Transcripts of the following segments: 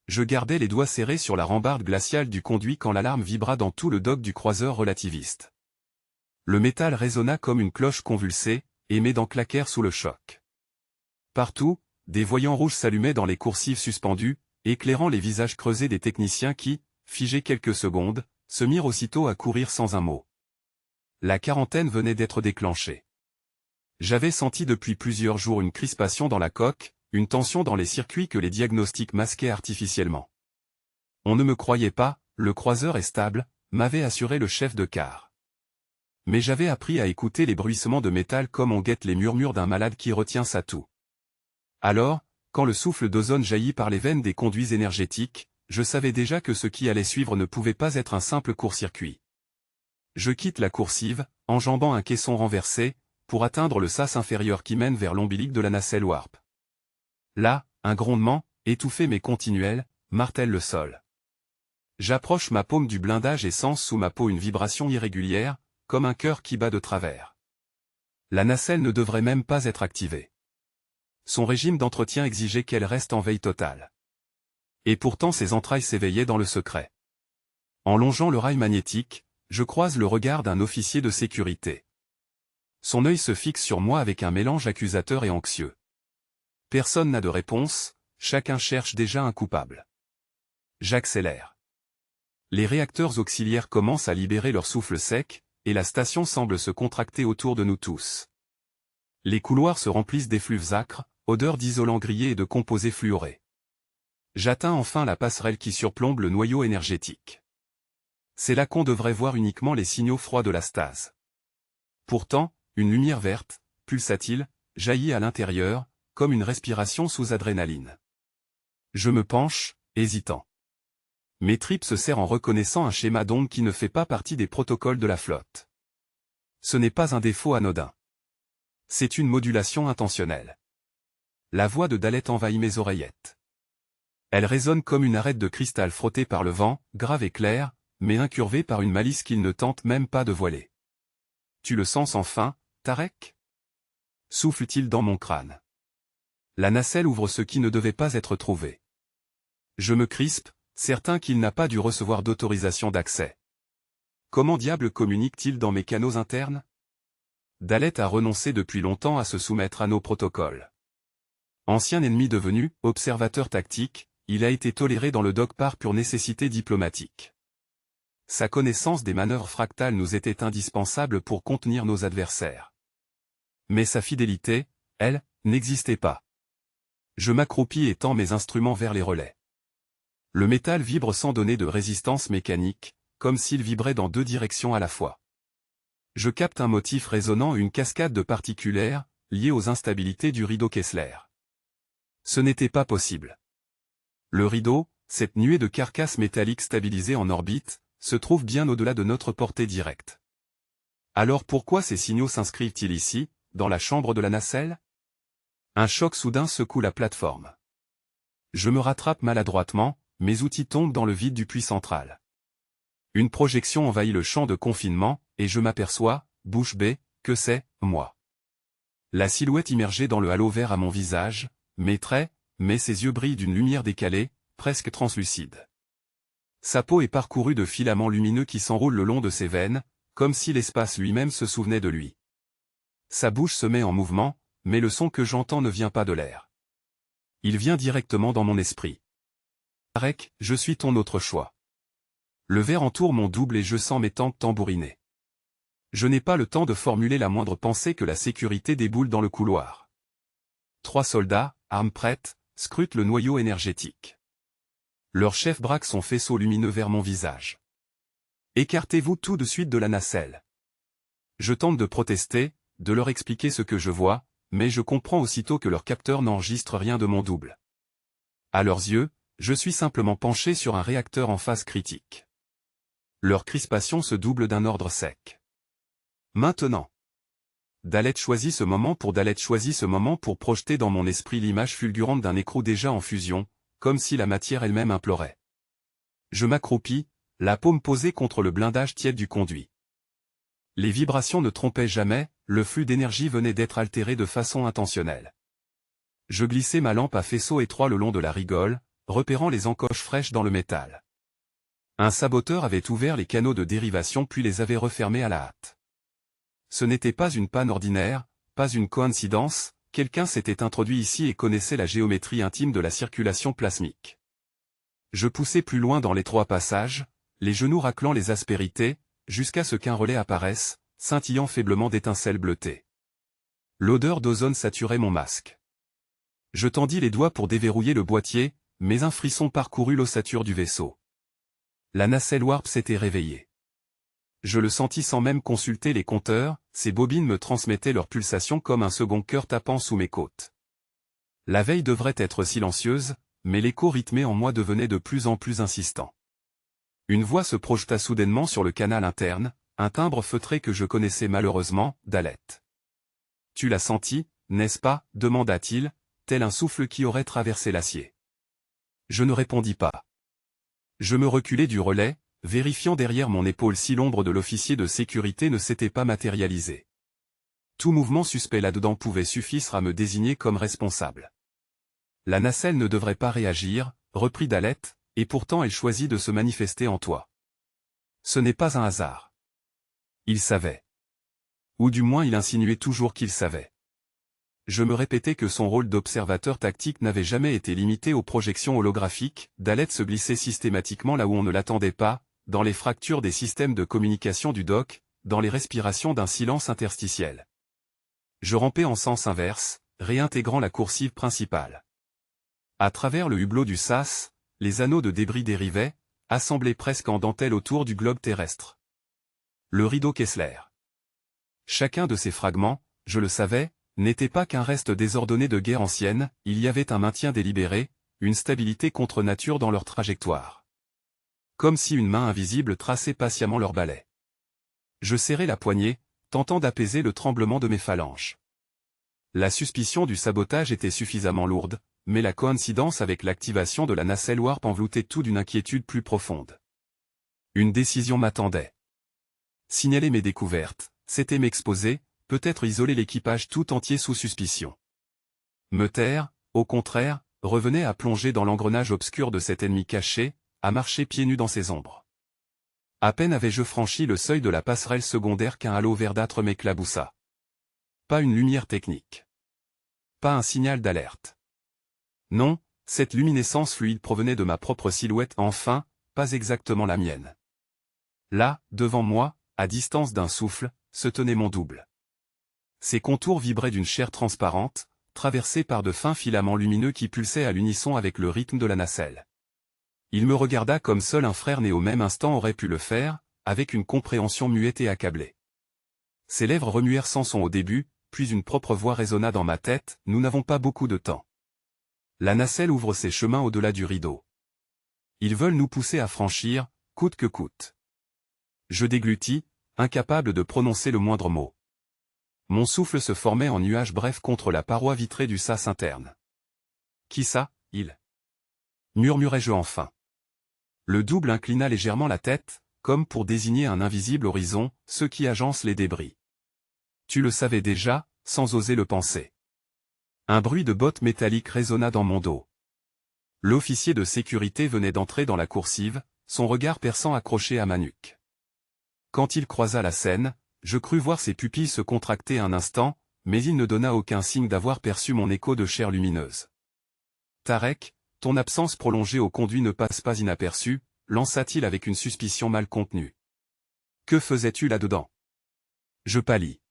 Je gardais les doigts serrés sur la rambarde glaciale du conduit quand l'alarme vibra dans tout le dock du croiseur relativiste. Le métal résonna comme une cloche convulsée, et mes dents claquèrent sous le choc. Partout, des voyants rouges s'allumaient dans les coursives suspendues, éclairant les visages creusés des techniciens qui, figés quelques secondes, se mirent aussitôt à courir sans un mot. La quarantaine venait d'être déclenchée. J'avais senti depuis plusieurs jours une crispation dans la coque, une tension dans les circuits que les diagnostics masquaient artificiellement. On ne me croyait pas, le croiseur est stable, m'avait assuré le chef de quart. Mais j'avais appris à écouter les bruissements de métal comme on guette les murmures d'un malade qui retient sa toux. Alors, quand le souffle d'ozone jaillit par les veines des conduits énergétiques, je savais déjà que ce qui allait suivre ne pouvait pas être un simple court-circuit. Je quitte la coursive, enjambant un caisson renversé, pour atteindre le sas inférieur qui mène vers l'ombilic de la nacelle Warp. Là, un grondement, étouffé mais continuel, martèle le sol. J'approche ma paume du blindage et sens sous ma peau une vibration irrégulière, comme un cœur qui bat de travers. La nacelle ne devrait même pas être activée. Son régime d'entretien exigeait qu'elle reste en veille totale. Et pourtant ses entrailles s'éveillaient dans le secret. En longeant le rail magnétique, je croise le regard d'un officier de sécurité. Son œil se fixe sur moi avec un mélange accusateur et anxieux. Personne n'a de réponse, chacun cherche déjà un coupable. J'accélère. Les réacteurs auxiliaires commencent à libérer leur souffle sec, et la station semble se contracter autour de nous tous. Les couloirs se remplissent d'effluves âcres, odeurs d'isolants grillés et de composés fluorés. J'atteins enfin la passerelle qui surplombe le noyau énergétique. C'est là qu'on devrait voir uniquement les signaux froids de la stase. Pourtant, une lumière verte, pulsatile, jaillit à l'intérieur, comme une respiration sous adrénaline. Je me penche, hésitant. Mes tripes se serrent en reconnaissant un schéma d'onde qui ne fait pas partie des protocoles de la flotte. Ce n'est pas un défaut anodin. C'est une modulation intentionnelle. La voix de Dalet envahit mes oreillettes. Elle résonne comme une arête de cristal frottée par le vent, grave et claire, mais incurvée par une malice qu'il ne tente même pas de voiler. Tu le sens enfin, Tarek ? Souffle-t-il dans mon crâne. La nacelle ouvre ce qui ne devait pas être trouvé. Je me crispe, certain qu'il n'a pas dû recevoir d'autorisation d'accès. Comment diable communique-t-il dans mes canaux internes ? Dalet a renoncé depuis longtemps à se soumettre à nos protocoles. Ancien ennemi devenu observateur tactique, il a été toléré dans le dock par pure nécessité diplomatique. Sa connaissance des manœuvres fractales nous était indispensable pour contenir nos adversaires. Mais sa fidélité, elle, n'existait pas. Je m'accroupis et tends mes instruments vers les relais. Le métal vibre sans donner de résistance mécanique, comme s'il vibrait dans deux directions à la fois. Je capte un motif résonnant, une cascade de particulaires, liées aux instabilités du rideau Kessler. Ce n'était pas possible. Le rideau, cette nuée de carcasses métalliques stabilisées en orbite, se trouve bien au-delà de notre portée directe. Alors pourquoi ces signaux s'inscrivent-ils ici, dans la chambre de la nacelle ? Un choc soudain secoue la plateforme. Je me rattrape maladroitement, mes outils tombent dans le vide du puits central. Une projection envahit le champ de confinement, et je m'aperçois, bouche bée, que c'est moi. La silhouette immergée dans le halo vert à mon visage, mes traits, mais ses yeux brillent d'une lumière décalée, presque translucide. Sa peau est parcourue de filaments lumineux qui s'enroulent le long de ses veines, comme si l'espace lui-même se souvenait de lui. Sa bouche se met en mouvement, mais le son que j'entends ne vient pas de l'air. Il vient directement dans mon esprit. Tarek, je suis ton autre choix. Le verre entoure mon double et je sens mes tempes tambouriner. Je n'ai pas le temps de formuler la moindre pensée que la sécurité déboule dans le couloir. 3 soldats, armes prêtes, scrutent le noyau énergétique. Leur chef braque son faisceau lumineux vers mon visage. Écartez-vous tout de suite de la nacelle. Je tente de protester, de leur expliquer ce que je vois, mais je comprends aussitôt que leur capteur n'enregistre rien de mon double. À leurs yeux, je suis simplement penché sur un réacteur en phase critique. Leur crispation se double d'un ordre sec. Maintenant. Dalet choisit ce moment pour projeter dans mon esprit l'image fulgurante d'un écrou déjà en fusion, comme si la matière elle-même implorait. Je m'accroupis, la paume posée contre le blindage tiède du conduit. Les vibrations ne trompaient jamais, le flux d'énergie venait d'être altéré de façon intentionnelle. Je glissai ma lampe à faisceau étroit le long de la rigole, repérant les encoches fraîches dans le métal. Un saboteur avait ouvert les canaux de dérivation puis les avait refermés à la hâte. Ce n'était pas une panne ordinaire, pas une coïncidence, quelqu'un s'était introduit ici et connaissait la géométrie intime de la circulation plasmique. Je poussai plus loin dans l'étroit passage, les genoux raclant les aspérités, jusqu'à ce qu'un relais apparaisse, scintillant faiblement d'étincelles bleutées. L'odeur d'ozone saturait mon masque. Je tendis les doigts pour déverrouiller le boîtier, mais un frisson parcourut l'ossature du vaisseau. La nacelle Warp s'était réveillée. Je le sentis sans même consulter les compteurs, ces bobines me transmettaient leurs pulsations comme un second cœur tapant sous mes côtes. La veille devrait être silencieuse, mais l'écho rythmé en moi devenait de plus en plus insistant. Une voix se projeta soudainement sur le canal interne, un timbre feutré que je connaissais malheureusement, d'Alette. « Tu l'as senti, n'est-ce pas » demanda-t-il, tel un souffle qui aurait traversé l'acier. Je ne répondis pas. Je me reculai du relais, vérifiant derrière mon épaule si l'ombre de l'officier de sécurité ne s'était pas matérialisée. Tout mouvement suspect là-dedans pouvait suffire à me désigner comme responsable. La nacelle ne devrait pas réagir, reprit Dalette, et pourtant elle choisit de se manifester en toi. Ce n'est pas un hasard. Il savait. Ou du moins il insinuait toujours qu'il savait. Je me répétais que son rôle d'observateur tactique n'avait jamais été limité aux projections holographiques, Dalette se glissait systématiquement là où on ne l'attendait pas, dans les fractures des systèmes de communication du dock, dans les respirations d'un silence interstitiel. Je rampais en sens inverse, réintégrant la coursive principale. À travers le hublot du sas, les anneaux de débris dérivaient, assemblés presque en dentelle autour du globe terrestre. Le rideau Kessler. Chacun de ces fragments, je le savais, n'était pas qu'un reste désordonné de guerre ancienne, il y avait un maintien délibéré, une stabilité contre nature dans leur trajectoire. Comme si une main invisible traçait patiemment leur balai. Je serrai la poignée, tentant d'apaiser le tremblement de mes phalanges. La suspicion du sabotage était suffisamment lourde, mais la coïncidence avec l'activation de la nacelle Warp enveloppait tout d'une inquiétude plus profonde. Une décision m'attendait. Signaler mes découvertes, c'était m'exposer, peut-être isoler l'équipage tout entier sous suspicion. Me taire, au contraire, revenait à plonger dans l'engrenage obscur de cet ennemi caché, à marcher pieds nus dans ses ombres. À peine avais-je franchi le seuil de la passerelle secondaire qu'un halo verdâtre m'éclaboussa. Pas une lumière technique. Pas un signal d'alerte. Non, cette luminescence fluide provenait de ma propre silhouette enfin, pas exactement la mienne. Là, devant moi, à distance d'un souffle, se tenait mon double. Ses contours vibraient d'une chair transparente, traversée par de fins filaments lumineux qui pulsaient à l'unisson avec le rythme de la nacelle. Il me regarda comme seul un frère né au même instant aurait pu le faire, avec une compréhension muette et accablée. Ses lèvres remuèrent sans son au début, puis une propre voix résonna dans ma tête, « Nous n'avons pas beaucoup de temps. La nacelle ouvre ses chemins au-delà du rideau. Ils veulent nous pousser à franchir, coûte que coûte. » Je déglutis, incapable de prononcer le moindre mot. Mon souffle se formait en nuage bref contre la paroi vitrée du sas interne. « Qui ça, il » murmurai-je enfin. Le double inclina légèrement la tête, comme pour désigner un invisible horizon, ceux qui agencent les débris. Tu le savais déjà, sans oser le penser. Un bruit de bottes métalliques résonna dans mon dos. L'officier de sécurité venait d'entrer dans la coursive, son regard perçant accroché à ma nuque. Quand il croisa la scène, je crus voir ses pupilles se contracter un instant, mais il ne donna aucun signe d'avoir perçu mon écho de chair lumineuse. « Tarek, ton absence prolongée au conduit ne passe pas inaperçue, lança-t-il avec une suspicion mal contenue. Que faisais-tu là-dedans ? Je pâlis.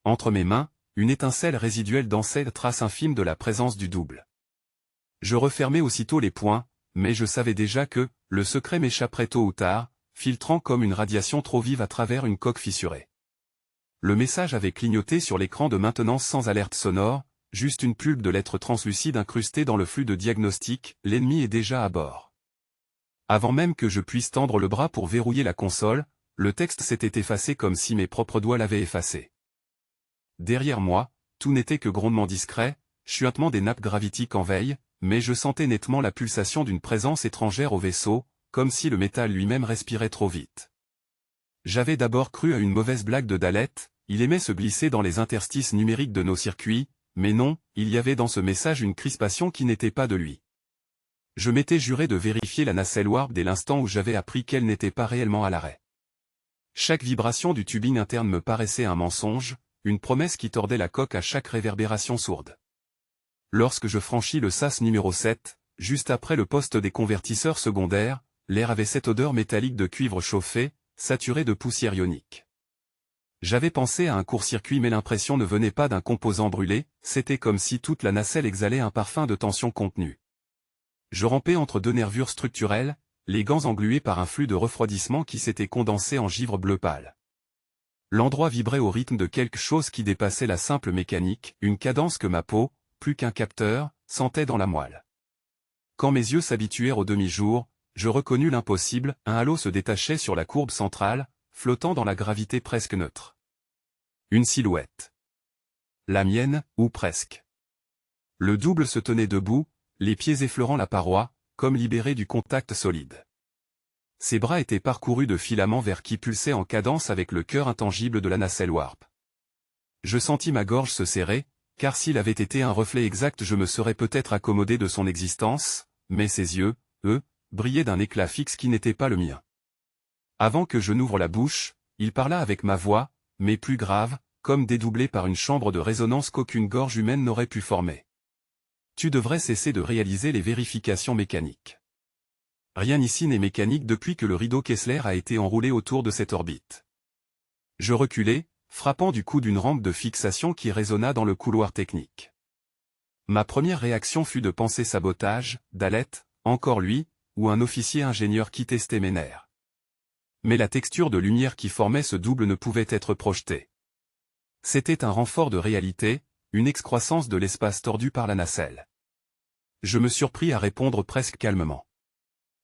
Entre mes mains, une étincelle résiduelle dansait trace infime de la présence du double. Je refermai aussitôt les poings, mais je savais déjà que, le secret m'échapperait tôt ou tard, filtrant comme une radiation trop vive à travers une coque fissurée. Le message avait clignoté sur l'écran de maintenance sans alerte sonore, juste une pulpe de lettres translucides incrustée dans le flux de diagnostic, l'ennemi est déjà à bord. Avant même que je puisse tendre le bras pour verrouiller la console, le texte s'était effacé comme si mes propres doigts l'avaient effacé. Derrière moi, tout n'était que grondement discret, chuintement des nappes gravitiques en veille, mais je sentais nettement la pulsation d'une présence étrangère au vaisseau, comme si le métal lui-même respirait trop vite. J'avais d'abord cru à une mauvaise blague de Dalette, il aimait se glisser dans les interstices numériques de nos circuits, mais non, il y avait dans ce message une crispation qui n'était pas de lui. Je m'étais juré de vérifier la nacelle warp dès l'instant où j'avais appris qu'elle n'était pas réellement à l'arrêt. Chaque vibration du tubing interne me paraissait un mensonge, une promesse qui tordait la coque à chaque réverbération sourde. Lorsque je franchis le sas numéro 7, juste après le poste des convertisseurs secondaires, l'air avait cette odeur métallique de cuivre chauffé, saturé de poussière ionique. J'avais pensé à un court-circuit mais l'impression ne venait pas d'un composant brûlé, c'était comme si toute la nacelle exhalait un parfum de tension contenue. Je rampais entre deux nervures structurelles, les gants englués par un flux de refroidissement qui s'était condensé en givre bleu pâle. L'endroit vibrait au rythme de quelque chose qui dépassait la simple mécanique, une cadence que ma peau, plus qu'un capteur, sentait dans la moelle. Quand mes yeux s'habituèrent au demi-jour, je reconnus l'impossible, un halo se détachait sur la courbe centrale, flottant dans la gravité presque neutre. Une silhouette. La mienne, ou presque. Le double se tenait debout, les pieds effleurant la paroi, comme libérés du contact solide. Ses bras étaient parcourus de filaments verts qui pulsaient en cadence avec le cœur intangible de la nacelle warp. Je sentis ma gorge se serrer, car s'il avait été un reflet exact je me serais peut-être accommodé de son existence, mais ses yeux, eux, brillaient d'un éclat fixe qui n'était pas le mien. Avant que je n'ouvre la bouche, il parla avec ma voix, mais plus grave, comme dédoublée par une chambre de résonance qu'aucune gorge humaine n'aurait pu former. Tu devrais cesser de réaliser les vérifications mécaniques. Rien ici n'est mécanique depuis que le rideau Kessler a été enroulé autour de cette orbite. Je reculai, frappant du coup d'une rampe de fixation qui résonna dans le couloir technique. Ma première réaction fut de penser sabotage, Dalet, encore lui, ou un officier ingénieur qui testait mes nerfs. Mais la texture de lumière qui formait ce double ne pouvait être projetée. C'était un renfort de réalité, une excroissance de l'espace tordu par la nacelle. Je me surpris à répondre presque calmement.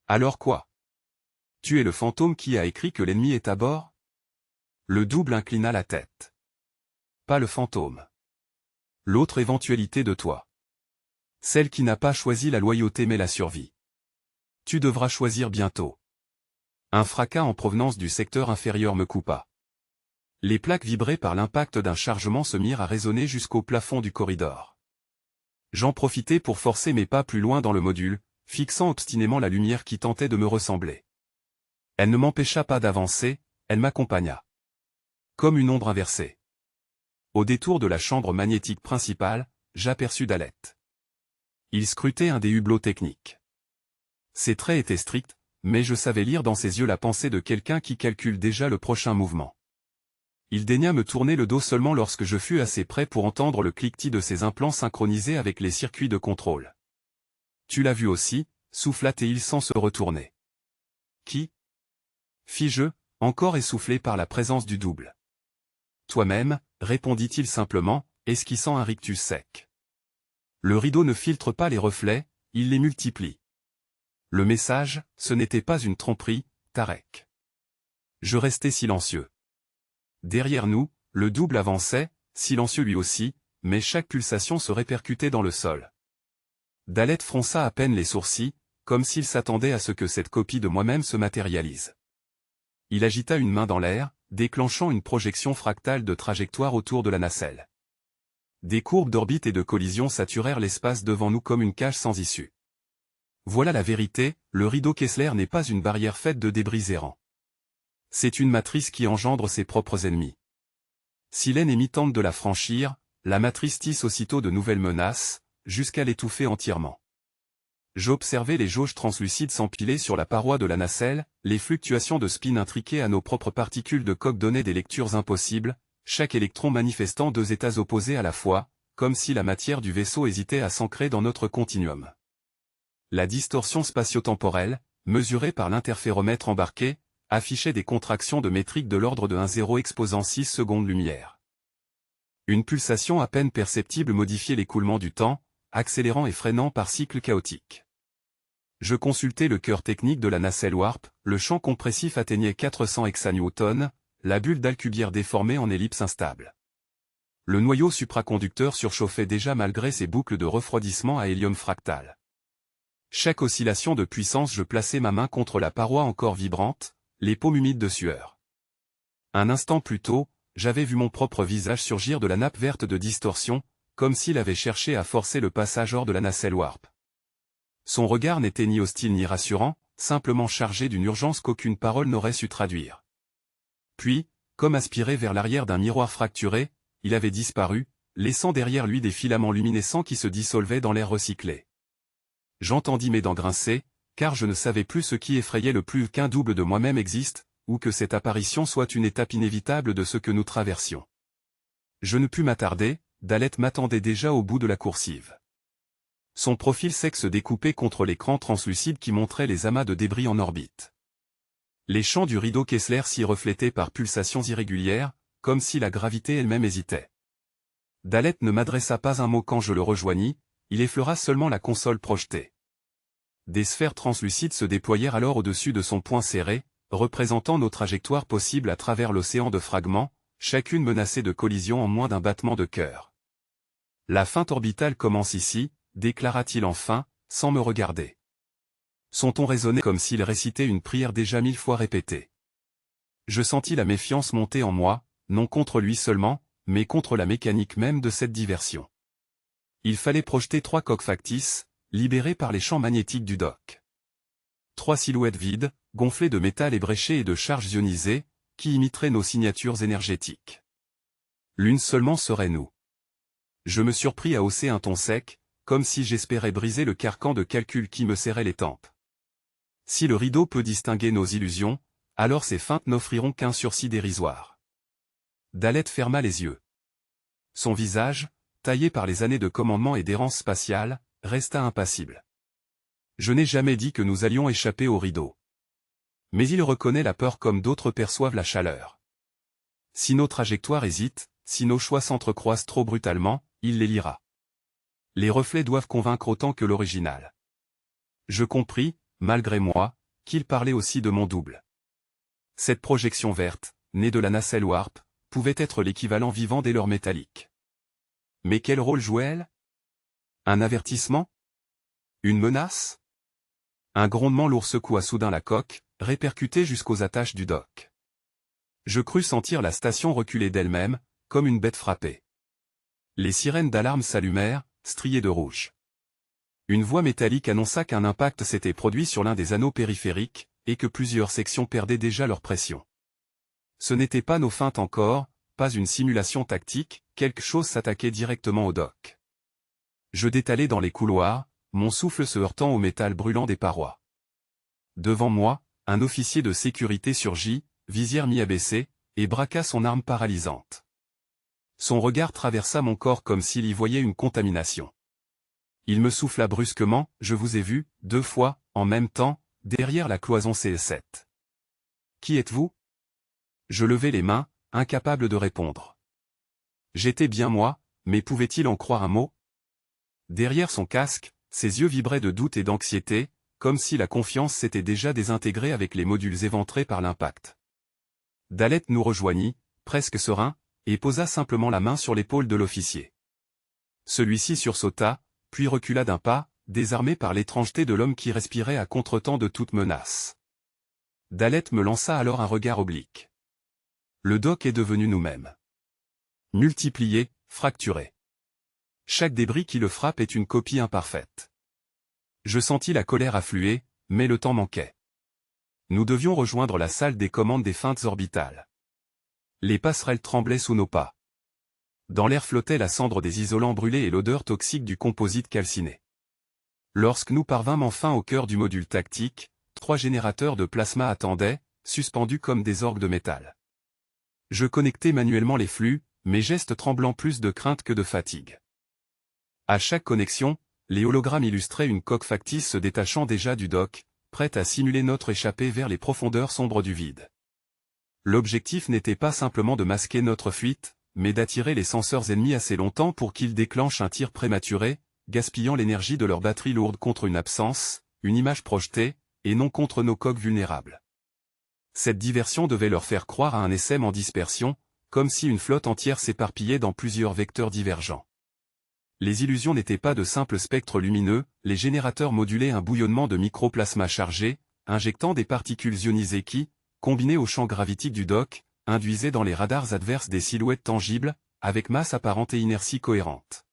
Alors quoi? Tu es le fantôme qui a écrit que l'ennemi est à bord? Le double inclina la tête. Pas le fantôme. L'autre éventualité de toi. Celle qui n'a pas choisi la loyauté mais la survie. Tu devras choisir bientôt. Un fracas en provenance du secteur inférieur me coupa. Les plaques vibrées par l'impact d'un chargement se mirent à résonner jusqu'au plafond du corridor. J'en profitai pour forcer mes pas plus loin dans le module, fixant obstinément la lumière qui tentait de me ressembler. Elle ne m'empêcha pas d'avancer, elle m'accompagna. Comme une ombre inversée. Au détour de la chambre magnétique principale, j'aperçus Dalet. Il scrutait un des hublots techniques. Ses traits étaient stricts, mais je savais lire dans ses yeux la pensée de quelqu'un qui calcule déjà le prochain mouvement. Il daigna me tourner le dos seulement lorsque je fus assez près pour entendre le cliquetis de ses implants synchronisés avec les circuits de contrôle. Tu l'as vu aussi, souffla-t-il sans se retourner. Qui? Fis-je, encore essoufflé par la présence du double. Toi-même, répondit-il simplement, esquissant un rictus sec. Le rideau ne filtre pas les reflets, il les multiplie. Le message, ce n'était pas une tromperie, Tarek. Je restai silencieux. Derrière nous, le double avançait, silencieux lui aussi, mais chaque pulsation se répercutait dans le sol. Dalet fronça à peine les sourcils, comme s'il s'attendait à ce que cette copie de moi-même se matérialise. Il agita une main dans l'air, déclenchant une projection fractale de trajectoire autour de la nacelle. Des courbes d'orbite et de collision saturèrent l'espace devant nous comme une cage sans issue. Voilà la vérité, le rideau Kessler n'est pas une barrière faite de débris errants. C'est une matrice qui engendre ses propres ennemis. Si l'ennemi tente de la franchir, la matrice tisse aussitôt de nouvelles menaces, jusqu'à l'étouffer entièrement. J'observais les jauges translucides s'empiler sur la paroi de la nacelle, les fluctuations de spin intriquées à nos propres particules de coque donnaient des lectures impossibles, chaque électron manifestant deux états opposés à la fois, comme si la matière du vaisseau hésitait à s'ancrer dans notre continuum. La distorsion spatio-temporelle, mesurée par l'interféromètre embarqué, affichait des contractions de métrique de l'ordre de 1,0 exposant 6 secondes-lumière. Une pulsation à peine perceptible modifiait l'écoulement du temps, accélérant et freinant par cycle chaotique. Je consultai le cœur technique de la nacelle warp, le champ compressif atteignait 400 hexanewtons, la bulle d'Alcubierre déformée en ellipse instable. Le noyau supraconducteur surchauffait déjà malgré ses boucles de refroidissement à hélium fractal. Chaque oscillation de puissance je plaçais ma main contre la paroi encore vibrante, les paumes humides de sueur. Un instant plus tôt, j'avais vu mon propre visage surgir de la nappe verte de distorsion, comme s'il avait cherché à forcer le passage hors de la nacelle warp. Son regard n'était ni hostile ni rassurant, simplement chargé d'une urgence qu'aucune parole n'aurait su traduire. Puis, comme aspiré vers l'arrière d'un miroir fracturé, il avait disparu, laissant derrière lui des filaments luminescents qui se dissolvaient dans l'air recyclé. J'entendis mes dents grincer, car je ne savais plus ce qui effrayait le plus qu'un double de moi-même existe, ou que cette apparition soit une étape inévitable de ce que nous traversions. Je ne pus m'attarder, Dalet m'attendait déjà au bout de la coursive. Son profil sec se découpait contre l'écran translucide qui montrait les amas de débris en orbite. Les champs du rideau Kessler s'y reflétaient par pulsations irrégulières, comme si la gravité elle-même hésitait. Dalet ne m'adressa pas un mot quand je le rejoignis, il effleura seulement la console projetée. Des sphères translucides se déployèrent alors au-dessus de son poing serré, représentant nos trajectoires possibles à travers l'océan de fragments, chacune menacée de collision en moins d'un battement de cœur. La feinte orbitale commence ici, déclara-t-il enfin, sans me regarder. Son ton résonnait comme s'il récitait une prière déjà 1000 fois répétée. Je sentis la méfiance monter en moi, non contre lui seulement, mais contre la mécanique même de cette diversion. Il fallait projeter 3 coques factices, libérées par les champs magnétiques du dock. 3 silhouettes vides, gonflées de métal ébréché et de charges ionisées, qui imiteraient nos signatures énergétiques. L'une seulement serait nous. Je me surpris à hausser un ton sec, comme si j'espérais briser le carcan de calcul qui me serrait les tempes. Si le rideau peut distinguer nos illusions, alors ces feintes n'offriront qu'un sursis dérisoire. Dalet ferma les yeux. Son visage, taillé par les années de commandement et d'errance spatiale, resta impassible. Je n'ai jamais dit que nous allions échapper au rideau. Mais il reconnaît la peur comme d'autres perçoivent la chaleur. Si nos trajectoires hésitent, si nos choix s'entrecroisent trop brutalement, il les lira. Les reflets doivent convaincre autant que l'original. Je compris, malgré moi, qu'il parlait aussi de mon double. Cette projection verte, née de la nacelle Warp, pouvait être l'équivalent vivant des leurres métalliques. Mais quel rôle jouait-elle? Un avertissement? Une menace? Un grondement lourd secoua soudain la coque, répercuté jusqu'aux attaches du dock. Je crus sentir la station reculer d'elle-même, comme une bête frappée. Les sirènes d'alarme s'allumèrent, striées de rouge. Une voix métallique annonça qu'un impact s'était produit sur l'un des anneaux périphériques, et que plusieurs sections perdaient déjà leur pression. Ce n'était pas nos feintes encore, pas une simulation tactique, quelque chose s'attaquait directement au dock. Je détalai dans les couloirs, mon souffle se heurtant au métal brûlant des parois. Devant moi, un officier de sécurité surgit, visière mi-abaissée, et braqua son arme paralysante. Son regard traversa mon corps comme s'il y voyait une contamination. Il me souffla brusquement, je vous ai vu, 2 fois, en même temps, derrière la cloison CS7. Qui êtes-vous? Je levai les mains, incapable de répondre. J'étais bien moi, mais pouvait-il en croire un mot? Derrière son casque, ses yeux vibraient de doute et d'anxiété, comme si la confiance s'était déjà désintégrée avec les modules éventrés par l'impact. Dalet nous rejoignit, presque serein, et posa simplement la main sur l'épaule de l'officier. Celui-ci sursauta, puis recula d'un pas, désarmé par l'étrangeté de l'homme qui respirait à contretemps de toute menace. Dalet me lança alors un regard oblique. Le dock est devenu nous-mêmes. Multiplié, fracturé. Chaque débris qui le frappe est une copie imparfaite. Je sentis la colère affluer, mais le temps manquait. Nous devions rejoindre la salle des commandes des feintes orbitales. Les passerelles tremblaient sous nos pas. Dans l'air flottait la cendre des isolants brûlés et l'odeur toxique du composite calciné. Lorsque nous parvînmes enfin au cœur du module tactique, 3 générateurs de plasma attendaient, suspendus comme des orgues de métal. Je connectai manuellement les flux, mes gestes tremblant plus de crainte que de fatigue. À chaque connexion, les hologrammes illustraient une coque factice se détachant déjà du dock, prête à simuler notre échappée vers les profondeurs sombres du vide. L'objectif n'était pas simplement de masquer notre fuite, mais d'attirer les senseurs ennemis assez longtemps pour qu'ils déclenchent un tir prématuré, gaspillant l'énergie de leur batterie lourde contre une absence, une image projetée, et non contre nos coques vulnérables. Cette diversion devait leur faire croire à un essaim en dispersion, comme si une flotte entière s'éparpillait dans plusieurs vecteurs divergents. Les illusions n'étaient pas de simples spectres lumineux, les générateurs modulaient un bouillonnement de microplasma chargé, injectant des particules ionisées qui, combinées au champ gravitique du dock, induisaient dans les radars adverses des silhouettes tangibles, avec masse apparente et inertie cohérente.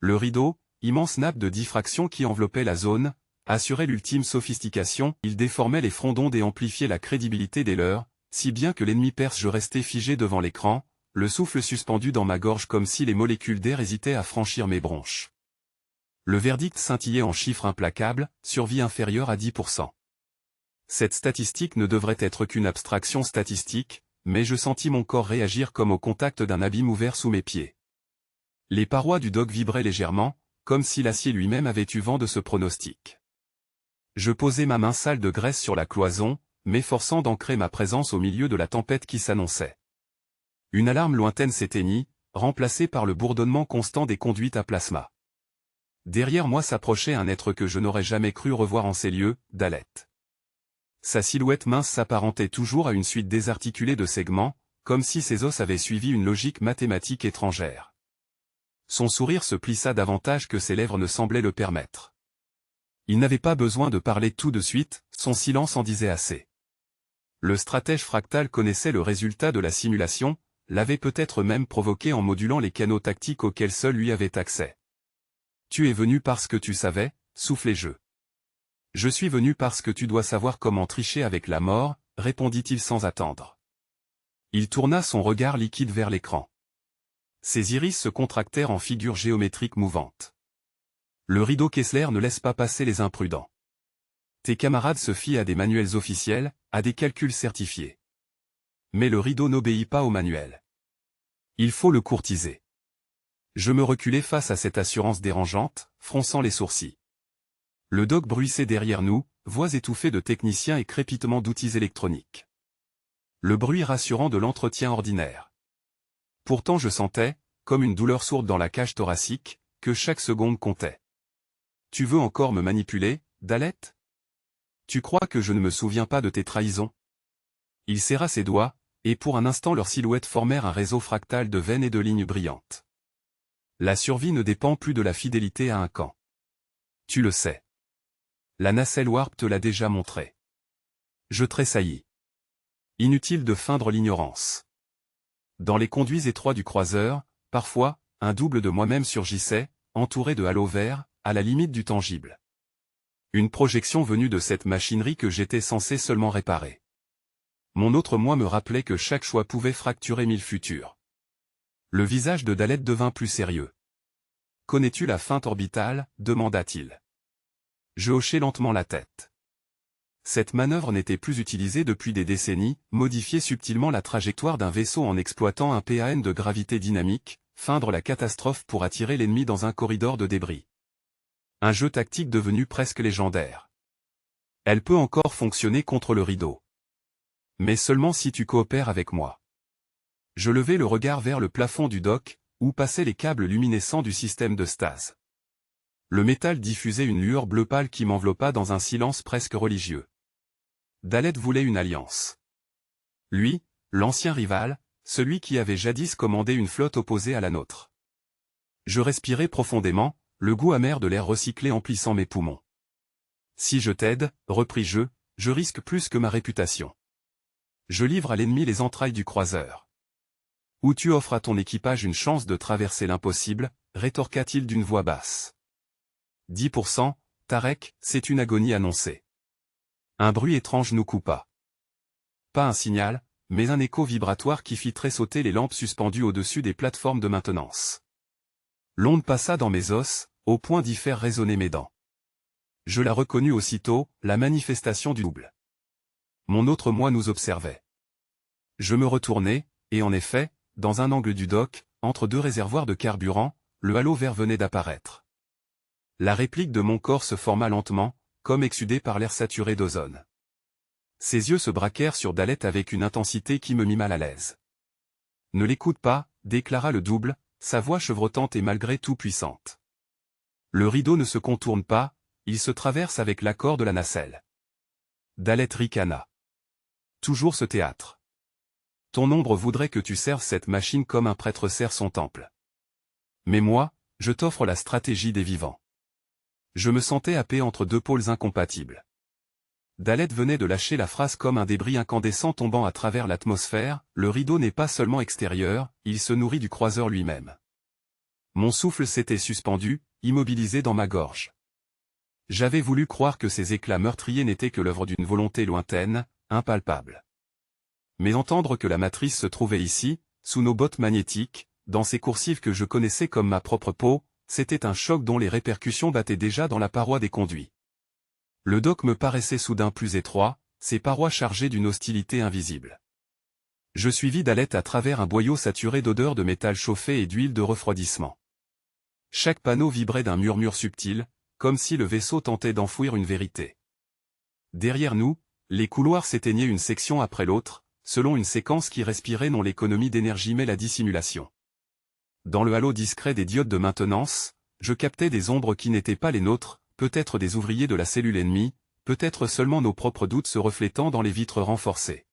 Le rideau, immense nappe de diffraction qui enveloppait la zone, assurait l'ultime sophistication, il déformait les fronts d'onde et amplifiait la crédibilité des leurs, si bien que l'ennemi perse je restais figé devant l'écran, le souffle suspendu dans ma gorge comme si les molécules d'air hésitaient à franchir mes bronches. Le verdict scintillait en chiffres implacables, survie inférieure à 10%. Cette statistique ne devrait être qu'une abstraction statistique, mais je sentis mon corps réagir comme au contact d'un abîme ouvert sous mes pieds. Les parois du dock vibraient légèrement, comme si l'acier lui-même avait eu vent de ce pronostic. Je posai ma main sale de graisse sur la cloison, m'efforçant d'ancrer ma présence au milieu de la tempête qui s'annonçait. Une alarme lointaine s'éteignit, remplacée par le bourdonnement constant des conduites à plasma. Derrière moi s'approchait un être que je n'aurais jamais cru revoir en ces lieux, Dalet. Sa silhouette mince s'apparentait toujours à une suite désarticulée de segments, comme si ses os avaient suivi une logique mathématique étrangère. Son sourire se plissa davantage que ses lèvres ne semblaient le permettre. Il n'avait pas besoin de parler tout de suite, son silence en disait assez. Le stratège fractal connaissait le résultat de la simulation, l'avait peut-être même provoqué en modulant les canaux tactiques auxquels seul lui avait accès. « Tu es venu parce que tu savais, soufflai-je. Je suis venu parce que tu dois savoir comment tricher avec la mort, répondit-il sans attendre. Il tourna son regard liquide vers l'écran. Ses iris se contractèrent en figures géométriques mouvantes. Le rideau Kessler ne laisse pas passer les imprudents. Tes camarades se fient à des manuels officiels, à des calculs certifiés. Mais le rideau n'obéit pas au manuel. Il faut le courtiser. Je me reculai face à cette assurance dérangeante, fronçant les sourcils. Le dock bruissait derrière nous, voix étouffées de techniciens et crépitements d'outils électroniques. Le bruit rassurant de l'entretien ordinaire. Pourtant je sentais, comme une douleur sourde dans la cage thoracique, que chaque seconde comptait. Tu veux encore me manipuler, Dalet? Tu crois que je ne me souviens pas de tes trahisons? Il serra ses doigts, et pour un instant leurs silhouettes formèrent un réseau fractal de veines et de lignes brillantes. La survie ne dépend plus de la fidélité à un camp. Tu le sais. La nacelle Warp te l'a déjà montré. Je tressaillis. Inutile de feindre l'ignorance. Dans les conduits étroits du croiseur, parfois, un double de moi-même surgissait, entouré de halos verts, à la limite du tangible. Une projection venue de cette machinerie que j'étais censé seulement réparer. Mon autre moi me rappelait que chaque choix pouvait fracturer 1000 futurs. Le visage de Dalet devint plus sérieux. « Connais-tu la feinte orbitale » demanda-t-il. Je hochai lentement la tête. Cette manœuvre n'était plus utilisée depuis des décennies, modifier subtilement la trajectoire d'un vaisseau en exploitant un PAN de gravité dynamique, feindre la catastrophe pour attirer l'ennemi dans un corridor de débris. Un jeu tactique devenu presque légendaire. Elle peut encore fonctionner contre le rideau. Mais seulement si tu coopères avec moi. Je levai le regard vers le plafond du dock, où passaient les câbles luminescents du système de stase. Le métal diffusait une lueur bleu pâle qui m'enveloppa dans un silence presque religieux. Dalet voulait une alliance. Lui, l'ancien rival, celui qui avait jadis commandé une flotte opposée à la nôtre. Je respirai profondément, le goût amer de l'air recyclé emplissant mes poumons. Si je t'aide, repris-je, je risque plus que ma réputation. Je livre à l'ennemi les entrailles du croiseur. Ou tu offres à ton équipage une chance de traverser l'impossible, rétorqua-t-il d'une voix basse. 10%, Tarek, c'est une agonie annoncée. Un bruit étrange nous coupa. Pas un signal, mais un écho vibratoire qui fit tressauter les lampes suspendues au-dessus des plateformes de maintenance. L'onde passa dans mes os, au point d'y faire résonner mes dents. Je la reconnus aussitôt, la manifestation du double. Mon autre moi nous observait. Je me retournai, et en effet, dans un angle du dock, entre deux réservoirs de carburant, le halo vert venait d'apparaître. La réplique de mon corps se forma lentement, comme exsudée par l'air saturé d'ozone. Ses yeux se braquèrent sur Dalet avec une intensité qui me mit mal à l'aise. « Ne l'écoute pas », déclara le double, sa voix chevrotante et malgré tout puissante. Le rideau ne se contourne pas, il se traverse avec l'accord de la nacelle. Dalet ricana. Toujours ce théâtre. Ton ombre voudrait que tu serves cette machine comme un prêtre sert son temple. Mais moi, je t'offre la stratégie des vivants. Je me sentais happé entre deux pôles incompatibles. Dalet venait de lâcher la phrase comme un débris incandescent tombant à travers l'atmosphère, le rideau n'est pas seulement extérieur, il se nourrit du croiseur lui-même. Mon souffle s'était suspendu, immobilisé dans ma gorge. J'avais voulu croire que ces éclats meurtriers n'étaient que l'œuvre d'une volonté lointaine, impalpable. Mais entendre que la matrice se trouvait ici, sous nos bottes magnétiques, dans ces coursives que je connaissais comme ma propre peau, c'était un choc dont les répercussions battaient déjà dans la paroi des conduits. Le dock me paraissait soudain plus étroit, ses parois chargées d'une hostilité invisible. Je suivis Dalette à travers un boyau saturé d'odeurs de métal chauffé et d'huile de refroidissement. Chaque panneau vibrait d'un murmure subtil, comme si le vaisseau tentait d'enfouir une vérité. Derrière nous, les couloirs s'éteignaient une section après l'autre, selon une séquence qui respirait non l'économie d'énergie mais la dissimulation. Dans le halo discret des diodes de maintenance, je captais des ombres qui n'étaient pas les nôtres, peut-être des ouvriers de la cellule ennemie, peut-être seulement nos propres doutes se reflétant dans les vitres renforcées.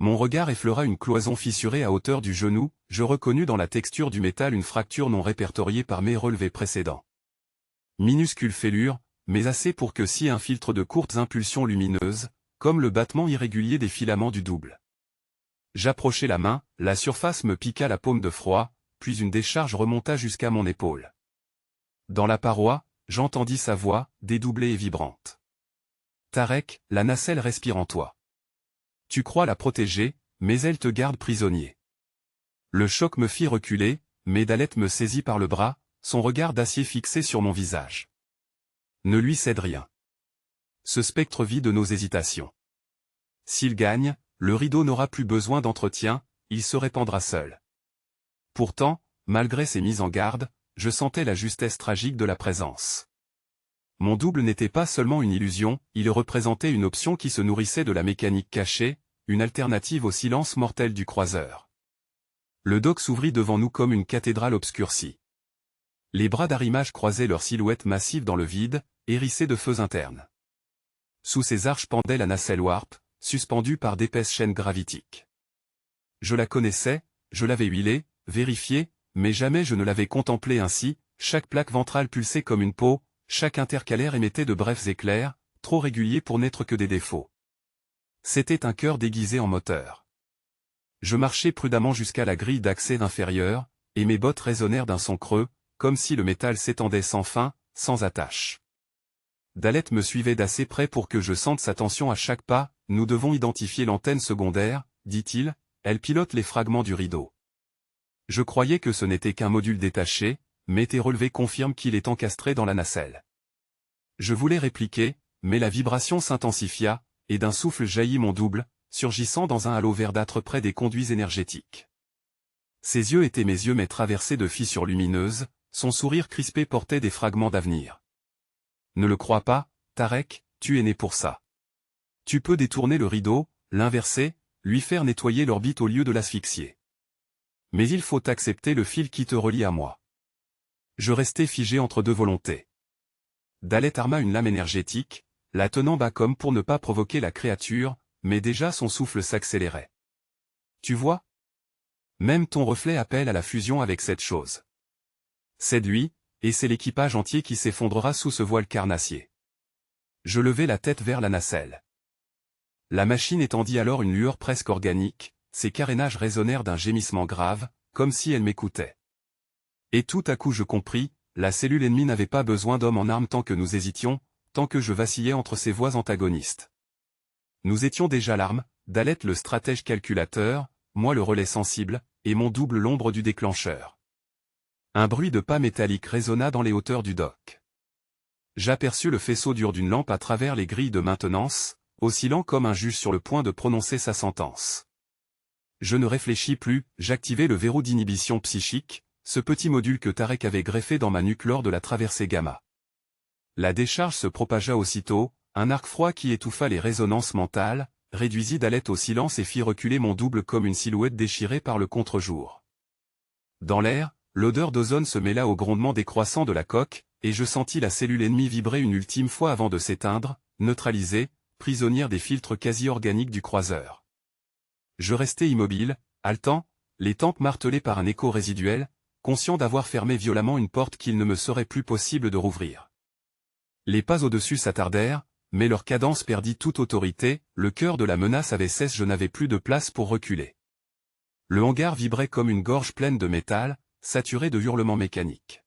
Mon regard effleura une cloison fissurée à hauteur du genou, je reconnus dans la texture du métal une fracture non répertoriée par mes relevés précédents. Minuscule fêlure, mais assez pour que s'y infiltrent de courtes impulsions lumineuses, comme le battement irrégulier des filaments du double. J'approchai la main, la surface me piqua la paume de froid, puis une décharge remonta jusqu'à mon épaule. Dans la paroi, j'entendis sa voix, dédoublée et vibrante. « Tarek, la nacelle respire en toi. Tu crois la protéger, mais elle te garde prisonnier. » Le choc me fit reculer, mais Dalette me saisit par le bras, son regard d'acier fixé sur mon visage. « Ne lui cède rien. Ce spectre vit de nos hésitations. S'il gagne, le rideau n'aura plus besoin d'entretien, il se répandra seul. » Pourtant, malgré ces mises en garde, je sentais la justesse tragique de la présence. Mon double n'était pas seulement une illusion, il représentait une option qui se nourrissait de la mécanique cachée, une alternative au silence mortel du croiseur. Le dock s'ouvrit devant nous comme une cathédrale obscurcie. Les bras d'arrimage croisaient leurs silhouettes massives dans le vide, hérissées de feux internes. Sous ces arches pendait la nacelle Warp, suspendue par d'épaisses chaînes gravitiques. Je la connaissais, je l'avais huilée, vérifiée, mais jamais je ne l'avais contemplée ainsi, chaque plaque ventrale pulsait comme une peau, chaque intercalaire émettait de brefs éclairs, trop réguliers pour n'être que des défauts. C'était un cœur déguisé en moteur. Je marchai prudemment jusqu'à la grille d'accès inférieure, et mes bottes résonnèrent d'un son creux, comme si le métal s'étendait sans fin, sans attache. Dalette me suivait d'assez près pour que je sente sa tension à chaque pas, « Nous devons identifier l'antenne secondaire, » dit-il, « elle pilote les fragments du rideau. » Je croyais que ce n'était qu'un module détaché, mais tes relevés confirment qu'il est encastré dans la nacelle. Je voulais répliquer, mais la vibration s'intensifia, et d'un souffle jaillit mon double, surgissant dans un halo verdâtre près des conduits énergétiques. Ses yeux étaient mes yeux mais traversés de fissures lumineuses, son sourire crispé portait des fragments d'avenir. Ne le crois pas, Tarek, tu es né pour ça. Tu peux détourner le rideau, l'inverser, lui faire nettoyer l'orbite au lieu de l'asphyxier. Mais il faut accepter le fil qui te relie à moi. Je restais figé entre deux volontés. Dalette arma une lame énergétique, la tenant bas comme pour ne pas provoquer la créature, mais déjà son souffle s'accélérait. Tu vois? Même ton reflet appelle à la fusion avec cette chose. C'est lui, et c'est l'équipage entier qui s'effondrera sous ce voile carnassier. Je levai la tête vers la nacelle. La machine étendit alors une lueur presque organique, ses carénages résonnèrent d'un gémissement grave, comme si elle m'écoutait. Et tout à coup je compris, la cellule ennemie n'avait pas besoin d'hommes en armes tant que nous hésitions, tant que je vacillais entre ces voix antagonistes. Nous étions déjà l'arme, Dalette le stratège calculateur, moi le relais sensible, et mon double l'ombre du déclencheur. Un bruit de pas métallique résonna dans les hauteurs du dock. J'aperçus le faisceau dur d'une lampe à travers les grilles de maintenance, oscillant comme un juge sur le point de prononcer sa sentence. Je ne réfléchis plus, j'activai le verrou d'inhibition psychique, ce petit module que Tarek avait greffé dans ma nuque lors de la traversée gamma. La décharge se propagea aussitôt, un arc froid qui étouffa les résonances mentales, réduisit Dalette au silence et fit reculer mon double comme une silhouette déchirée par le contre-jour. Dans l'air, l'odeur d'ozone se mêla au grondement décroissant de la coque, et je sentis la cellule ennemie vibrer une ultime fois avant de s'éteindre, neutralisée, prisonnière des filtres quasi-organiques du croiseur. Je restai immobile, haletant, les tempes martelées par un écho résiduel, conscient d'avoir fermé violemment une porte qu'il ne me serait plus possible de rouvrir. Les pas au-dessus s'attardèrent, mais leur cadence perdit toute autorité, le cœur de la menace avait cessé, je n'avais plus de place pour reculer. Le hangar vibrait comme une gorge pleine de métal, saturé de hurlements mécaniques.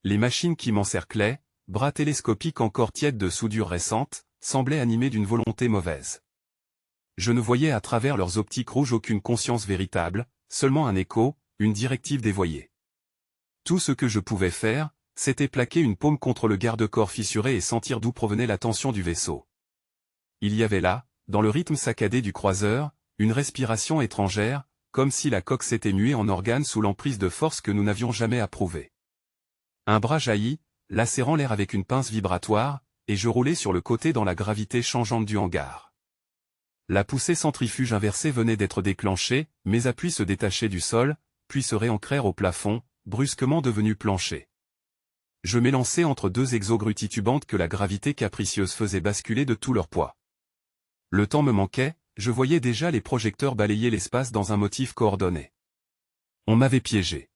Les machines qui m'encerclaient, bras télescopiques encore tièdes de soudure récente, semblaient animés d'une volonté mauvaise. Je ne voyais à travers leurs optiques rouges aucune conscience véritable, seulement un écho, une directive dévoyée. Tout ce que je pouvais faire, c'était plaquer une paume contre le garde-corps fissuré et sentir d'où provenait la tension du vaisseau. Il y avait là, dans le rythme saccadé du croiseur, une respiration étrangère, comme si la coque s'était muée en organe sous l'emprise de force que nous n'avions jamais approuvée. Un bras jaillit, lacérant l'air avec une pince vibratoire, et je roulais sur le côté dans la gravité changeante du hangar. La poussée centrifuge inversée venait d'être déclenchée, mes appuis se détachaient du sol, puis se réancrèrent au plafond, brusquement devenu plancher. Je m'élançai entre deux exogrues titubantes que la gravité capricieuse faisait basculer de tout leur poids. Le temps me manquait, je voyais déjà les projecteurs balayer l'espace dans un motif coordonné. On m'avait piégé.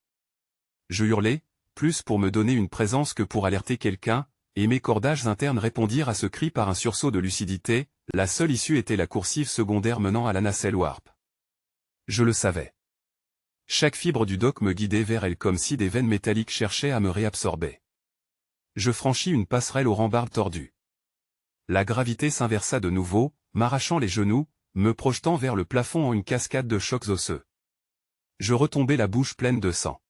Je hurlai, plus pour me donner une présence que pour alerter quelqu'un, et mes cordages internes répondirent à ce cri par un sursaut de lucidité, la seule issue était la coursive secondaire menant à la nacelle Warp. Je le savais. Chaque fibre du dock me guidait vers elle comme si des veines métalliques cherchaient à me réabsorber. Je franchis une passerelle aux rambardes tordues. La gravité s'inversa de nouveau, m'arrachant les genoux, me projetant vers le plafond en une cascade de chocs osseux. Je retombai la bouche pleine de sang.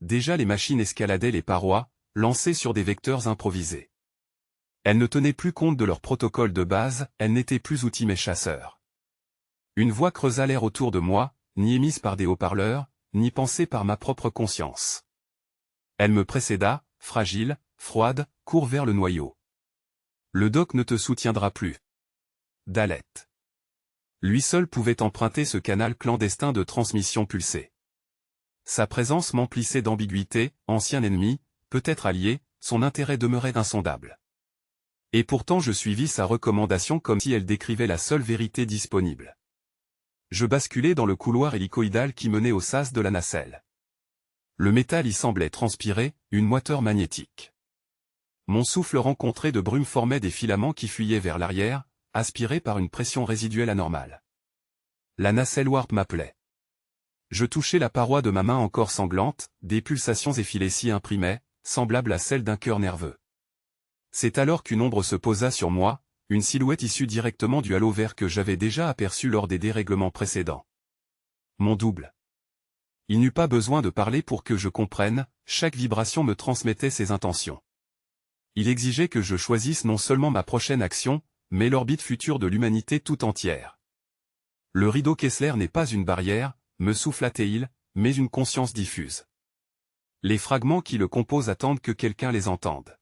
Déjà les machines escaladaient les parois, lancées sur des vecteurs improvisés. Elles ne tenaient plus compte de leur protocole de base, elles n'étaient plus outils mes chasseurs. Une voix creusa l'air autour de moi, ni émise par des haut-parleurs, ni pensée par ma propre conscience. Elle me précéda, fragile, froide, court vers le noyau. Le dock ne te soutiendra plus. Dalet. Lui seul pouvait emprunter ce canal clandestin de transmission pulsée. Sa présence m'emplissait d'ambiguïté, ancien ennemi, peut-être allié, son intérêt demeurait insondable. Et pourtant je suivis sa recommandation comme si elle décrivait la seule vérité disponible. Je basculai dans le couloir hélicoïdal qui menait au sas de la nacelle. Le métal y semblait transpirer, une moiteur magnétique. Mon souffle rencontré de brume formait des filaments qui fuyaient vers l'arrière, aspirés par une pression résiduelle anormale. La nacelle Warp m'appelait. Je touchai la paroi de ma main encore sanglante, des pulsations effilées s'y imprimaient, semblables à celles d'un cœur nerveux. C'est alors qu'une ombre se posa sur moi, une silhouette issue directement du halo vert que j'avais déjà aperçu lors des dérèglements précédents. Mon double. Il n'eut pas besoin de parler pour que je comprenne, chaque vibration me transmettait ses intentions. Il exigeait que je choisisse non seulement ma prochaine action, mais l'orbite future de l'humanité tout entière. Le rideau Kessler n'est pas une barrière, me souffla-t-il, mais une conscience diffuse. Les fragments qui le composent attendent que quelqu'un les entende.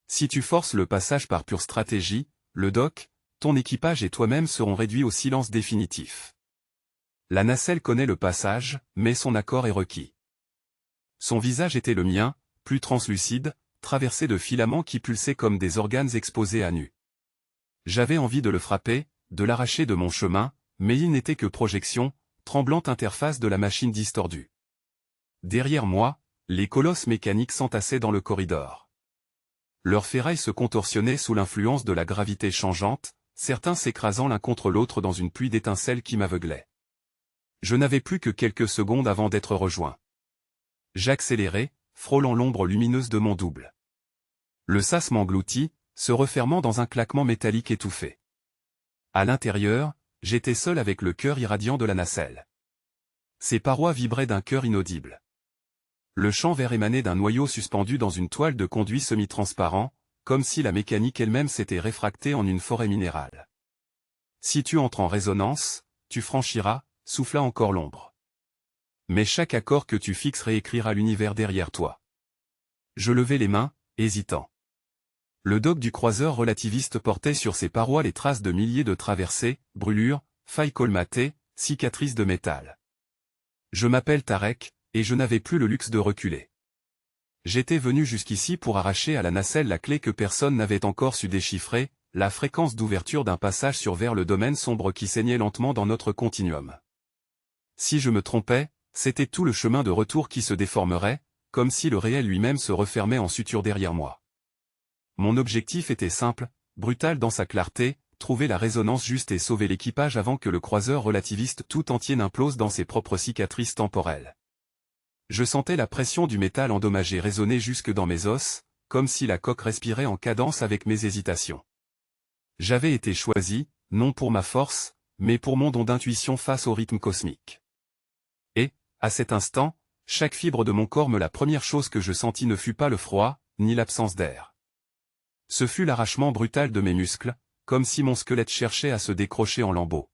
Si tu forces le passage par pure stratégie, le dock, ton équipage et toi-même seront réduits au silence définitif. La nacelle connaît le passage, mais son accord est requis. Son visage était le mien, plus translucide, traversé de filaments qui pulsaient comme des organes exposés à nu. J'avais envie de le frapper, de l'arracher de mon chemin, mais il n'était que projection, tremblante interface de la machine distordue. Derrière moi, les colosses mécaniques s'entassaient dans le corridor. Leurs ferrailles se contorsionnaient sous l'influence de la gravité changeante, certains s'écrasant l'un contre l'autre dans une pluie d'étincelles qui m'aveuglait. Je n'avais plus que quelques secondes avant d'être rejoint. J'accélérai, frôlant l'ombre lumineuse de mon double. Le sas m'engloutit, se refermant dans un claquement métallique étouffé. À l'intérieur, j'étais seul avec le cœur irradiant de la nacelle. Ses parois vibraient d'un cœur inaudible. Le champ vert émanait d'un noyau suspendu dans une toile de conduit semi-transparent, comme si la mécanique elle-même s'était réfractée en une forêt minérale. Si tu entres en résonance, tu franchiras, souffla encore l'ombre. Mais chaque accord que tu fixes réécrira l'univers derrière toi. Je levai les mains, hésitant. Le dock du croiseur relativiste portait sur ses parois les traces de milliers de traversées, brûlures, failles colmatées, cicatrices de métal. Je m'appelle Tarek, et je n'avais plus le luxe de reculer. J'étais venu jusqu'ici pour arracher à la nacelle la clé que personne n'avait encore su déchiffrer, la fréquence d'ouverture d'un passage sur vers le domaine sombre qui saignait lentement dans notre continuum. Si je me trompais, c'était tout le chemin de retour qui se déformerait, comme si le réel lui-même se refermait en suture derrière moi. Mon objectif était simple, brutal dans sa clarté, trouver la résonance juste et sauver l'équipage avant que le croiseur relativiste tout entier n'implose dans ses propres cicatrices temporelles. Je sentais la pression du métal endommagé résonner jusque dans mes os, comme si la coque respirait en cadence avec mes hésitations. J'avais été choisi, non pour ma force, mais pour mon don d'intuition face au rythme cosmique. Et, à cet instant, chaque fibre de mon corps la première chose que je sentis ne fut pas le froid, ni l'absence d'air. Ce fut l'arrachement brutal de mes muscles, comme si mon squelette cherchait à se décrocher en lambeaux.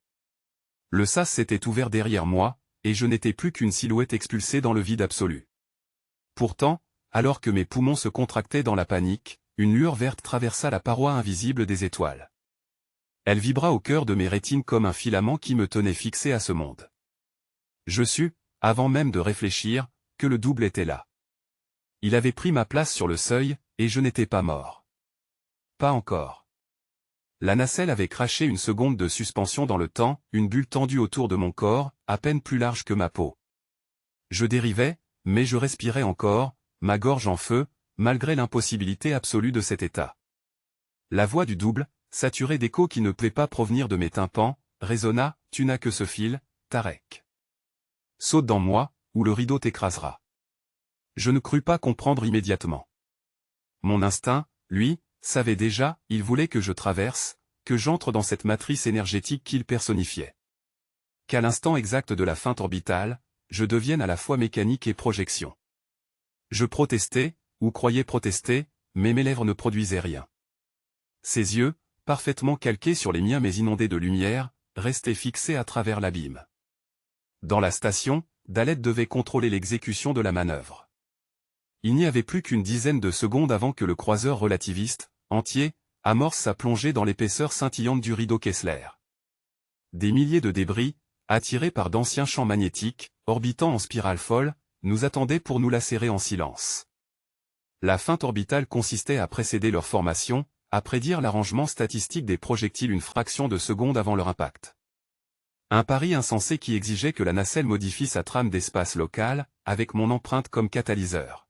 Le sas s'était ouvert derrière moi, et je n'étais plus qu'une silhouette expulsée dans le vide absolu. Pourtant, alors que mes poumons se contractaient dans la panique, une lueur verte traversa la paroi invisible des étoiles. Elle vibra au cœur de mes rétines comme un filament qui me tenait fixé à ce monde. Je sus, avant même de réfléchir, que le double était là. Il avait pris ma place sur le seuil, et je n'étais pas mort. Pas encore. La nacelle avait craché une seconde de suspension dans le temps, une bulle tendue autour de mon corps, à peine plus large que ma peau. Je dérivais, mais je respirais encore, ma gorge en feu, malgré l'impossibilité absolue de cet état. La voix du double, saturée d'échos qui ne pouvaient pas provenir de mes tympans, résonna, « Tu n'as que ce fil, Tarek. Saute dans moi, ou le rideau t'écrasera. » Je ne crus pas comprendre immédiatement. Mon instinct, lui, savait déjà, il voulait que je traverse, que j'entre dans cette matrice énergétique qu'il personnifiait. Qu'à l'instant exact de la feinte orbitale, je devienne à la fois mécanique et projection. Je protestais, ou croyais protester, mais mes lèvres ne produisaient rien. Ses yeux, parfaitement calqués sur les miens mais inondés de lumière, restaient fixés à travers l'abîme. Dans la station, Dalet devait contrôler l'exécution de la manœuvre. Il n'y avait plus qu'une dizaine de secondes avant que le croiseur relativiste, entier, amorce sa plongée dans l'épaisseur scintillante du rideau Kessler. Des milliers de débris, attirés par d'anciens champs magnétiques, orbitant en spirale folle, nous attendaient pour nous lacérer en silence. La feinte orbitale consistait à précéder leur formation, à prédire l'arrangement statistique des projectiles une fraction de seconde avant leur impact. Un pari insensé qui exigeait que la nacelle modifie sa trame d'espace local, avec mon empreinte comme catalyseur.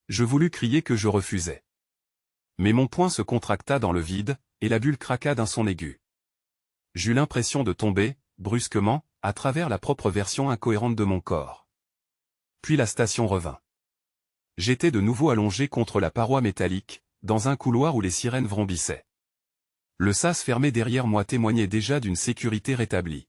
Je voulus crier que je refusais. Mais mon poing se contracta dans le vide, et la bulle craqua d'un son aigu. J'eus l'impression de tomber, brusquement, à travers la propre version incohérente de mon corps. Puis la station revint. J'étais de nouveau allongé contre la paroi métallique, dans un couloir où les sirènes vrombissaient. Le sas fermé derrière moi témoignait déjà d'une sécurité rétablie.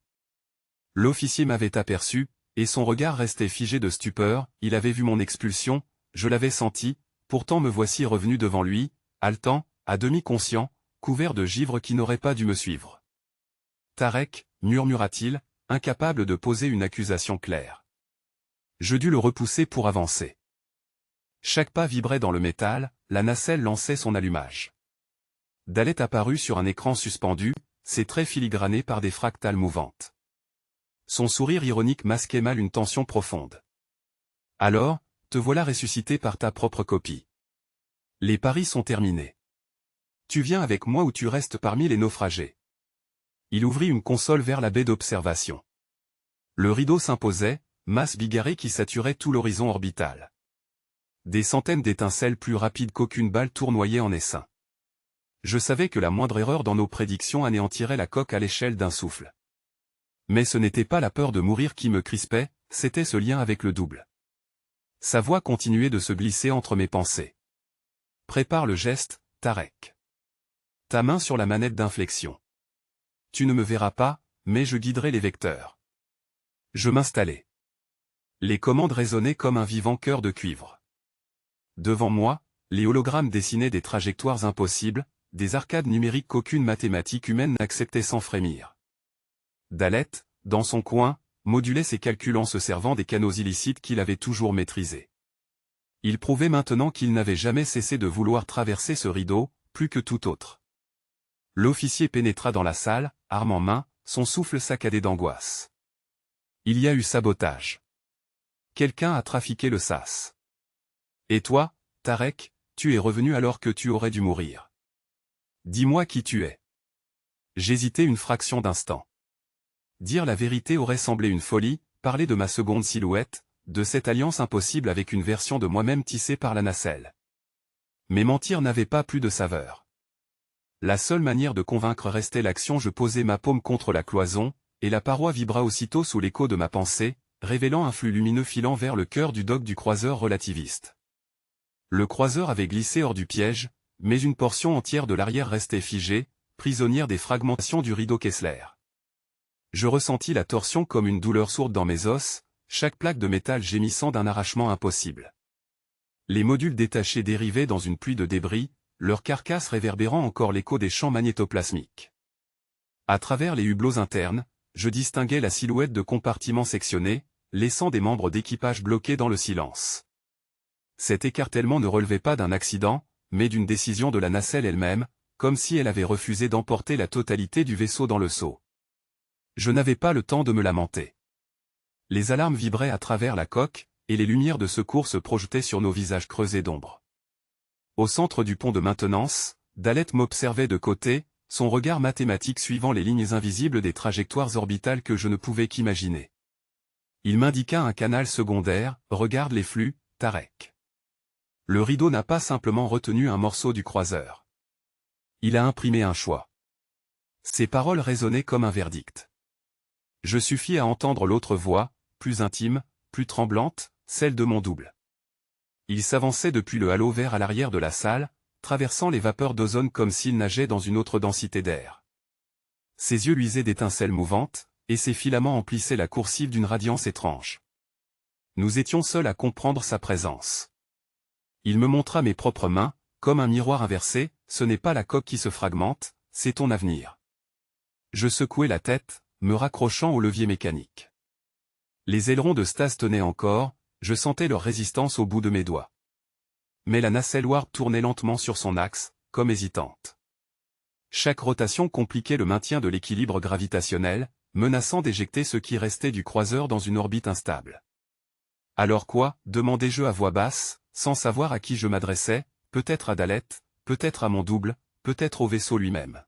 L'officier m'avait aperçu, et son regard restait figé de stupeur, il avait vu mon expulsion, je l'avais senti, pourtant me voici revenu devant lui, haletant, à demi conscient, couvert de givre qui n'aurait pas dû me suivre. Tarek, murmura-t-il, incapable de poser une accusation claire. Je dus le repousser pour avancer. Chaque pas vibrait dans le métal, la nacelle lançait son allumage. Dalet apparut sur un écran suspendu, ses traits filigranés par des fractales mouvantes. Son sourire ironique masquait mal une tension profonde. Alors, te voilà ressuscité par ta propre copie. Les paris sont terminés. Tu viens avec moi ou tu restes parmi les naufragés. Il ouvrit une console vers la baie d'observation. Le rideau s'imposait, masse bigarrée qui saturait tout l'horizon orbital. Des centaines d'étincelles plus rapides qu'aucune balle tournoyaient en essaim. Je savais que la moindre erreur dans nos prédictions anéantirait la coque à l'échelle d'un souffle. Mais ce n'était pas la peur de mourir qui me crispait, c'était ce lien avec le double. Sa voix continuait de se glisser entre mes pensées. Prépare le geste, Tarek. Ta main sur la manette d'inflexion. Tu ne me verras pas, mais je guiderai les vecteurs. Je m'installai. Les commandes résonnaient comme un vivant cœur de cuivre. Devant moi, les hologrammes dessinaient des trajectoires impossibles, des arcades numériques qu'aucune mathématique humaine n'acceptait sans frémir. Dalet, dans son coin, modulait ses calculs en se servant des canaux illicites qu'il avait toujours maîtrisés. Il prouvait maintenant qu'il n'avait jamais cessé de vouloir traverser ce rideau, plus que tout autre. L'officier pénétra dans la salle, arme en main, son souffle saccadé d'angoisse. Il y a eu sabotage. Quelqu'un a trafiqué le sas. Et toi, Tarek, tu es revenu alors que tu aurais dû mourir. Dis-moi qui tu es. J'hésitais une fraction d'instant. Dire la vérité aurait semblé une folie, parler de ma seconde silhouette, de cette alliance impossible avec une version de moi-même tissée par la nacelle. Mais mentir n'avait pas plus de saveur. La seule manière de convaincre restait l'action. Je posai ma paume contre la cloison, et la paroi vibra aussitôt sous l'écho de ma pensée, révélant un flux lumineux filant vers le cœur du dôme du croiseur relativiste. Le croiseur avait glissé hors du piège, mais une portion entière de l'arrière restait figée, prisonnière des fragmentations du rideau Kessler. Je ressentis la torsion comme une douleur sourde dans mes os, chaque plaque de métal gémissant d'un arrachement impossible. Les modules détachés dérivaient dans une pluie de débris, leurs carcasses réverbérant encore l'écho des champs magnétoplasmiques. À travers les hublots internes, je distinguais la silhouette de compartiments sectionnés, laissant des membres d'équipage bloqués dans le silence. Cet écartèlement ne relevait pas d'un accident, mais d'une décision de la nacelle elle-même, comme si elle avait refusé d'emporter la totalité du vaisseau dans le seau. Je n'avais pas le temps de me lamenter. Les alarmes vibraient à travers la coque, et les lumières de secours se projetaient sur nos visages creusés d'ombre. Au centre du pont de maintenance, Daleth m'observait de côté, son regard mathématique suivant les lignes invisibles des trajectoires orbitales que je ne pouvais qu'imaginer. Il m'indiqua un canal secondaire, regarde les flux, Tarek. Le rideau n'a pas simplement retenu un morceau du croiseur. Il a imprimé un choix. Ses paroles résonnaient comme un verdict. Je suffis à entendre l'autre voix, plus intime, plus tremblante, celle de mon double. Il s'avançait depuis le halo vert à l'arrière de la salle, traversant les vapeurs d'ozone comme s'il nageait dans une autre densité d'air. Ses yeux luisaient d'étincelles mouvantes, et ses filaments emplissaient la coursive d'une radiance étrange. Nous étions seuls à comprendre sa présence. Il me montra mes propres mains, comme un miroir inversé, ce n'est pas la coque qui se fragmente, c'est ton avenir. Je secouai la tête, me raccrochant au levier mécanique. Les ailerons de stase tenaient encore, je sentais leur résistance au bout de mes doigts. Mais la nacelle warp tournait lentement sur son axe, comme hésitante. Chaque rotation compliquait le maintien de l'équilibre gravitationnel, menaçant d'éjecter ce qui restait du croiseur dans une orbite instable. Alors quoi, demandai-je à voix basse, sans savoir à qui je m'adressais, peut-être à Daleth, peut-être à mon double, peut-être au vaisseau lui-même.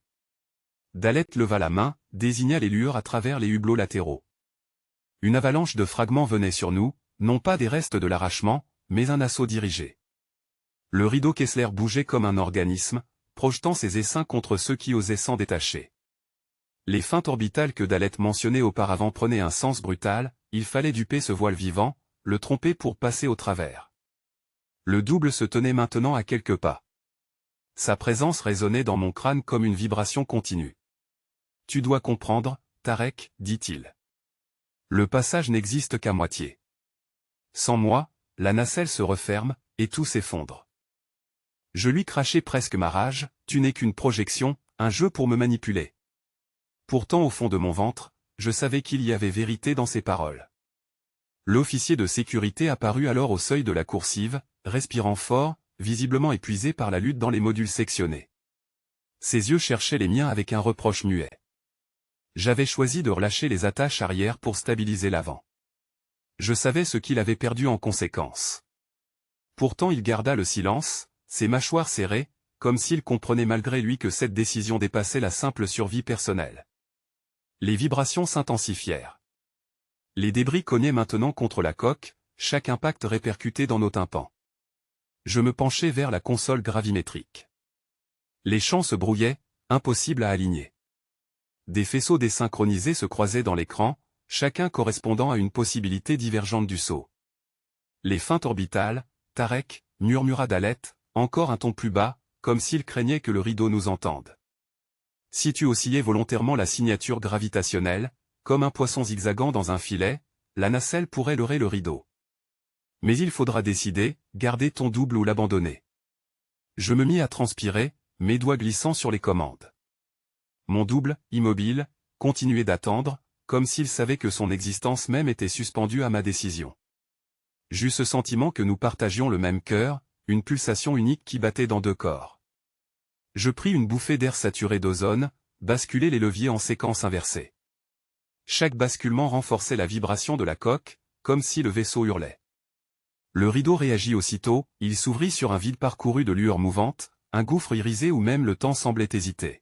Daleth leva la main, désigna les lueurs à travers les hublots latéraux. Une avalanche de fragments venait sur nous, non pas des restes de l'arrachement, mais un assaut dirigé. Le rideau Kessler bougeait comme un organisme, projetant ses essaims contre ceux qui osaient s'en détacher. Les feintes orbitales que Daleth mentionnait auparavant prenaient un sens brutal, il fallait duper ce voile vivant, le tromper pour passer au travers. Le double se tenait maintenant à quelques pas. Sa présence résonnait dans mon crâne comme une vibration continue. « Tu dois comprendre, Tarek, dit-il. Le passage n'existe qu'à moitié. Sans moi, la nacelle se referme, et tout s'effondre. » Je lui crachai presque ma rage, tu n'es qu'une projection, un jeu pour me manipuler. Pourtant au fond de mon ventre, je savais qu'il y avait vérité dans ses paroles. L'officier de sécurité apparut alors au seuil de la coursive, respirant fort, visiblement épuisé par la lutte dans les modules sectionnés. Ses yeux cherchaient les miens avec un reproche muet. J'avais choisi de relâcher les attaches arrière pour stabiliser l'avant. Je savais ce qu'il avait perdu en conséquence. Pourtant il garda le silence, ses mâchoires serrées, comme s'il comprenait malgré lui que cette décision dépassait la simple survie personnelle. Les vibrations s'intensifièrent. Les débris cognaient maintenant contre la coque, chaque impact répercuté dans nos tympans. Je me penchai vers la console gravimétrique. Les champs se brouillaient, impossible à aligner. Des faisceaux désynchronisés se croisaient dans l'écran, chacun correspondant à une possibilité divergente du saut. Les feintes orbitales, Tarek, murmura Daleth, encore un ton plus bas, comme s'il craignait que le rideau nous entende. Si tu oscillais volontairement la signature gravitationnelle, comme un poisson zigzagant dans un filet, la nacelle pourrait leurrer le rideau. Mais il faudra décider, garder ton double ou l'abandonner. Je me mis à transpirer, mes doigts glissant sur les commandes. Mon double, immobile, continuait d'attendre, comme s'il savait que son existence même était suspendue à ma décision. J'eus ce sentiment que nous partagions le même cœur, une pulsation unique qui battait dans deux corps. Je pris une bouffée d'air saturé d'ozone, basculai les leviers en séquence inversée. Chaque basculement renforçait la vibration de la coque, comme si le vaisseau hurlait. Le rideau réagit aussitôt, il s'ouvrit sur un vide parcouru de lueurs mouvantes, un gouffre irisé où même le temps semblait hésiter.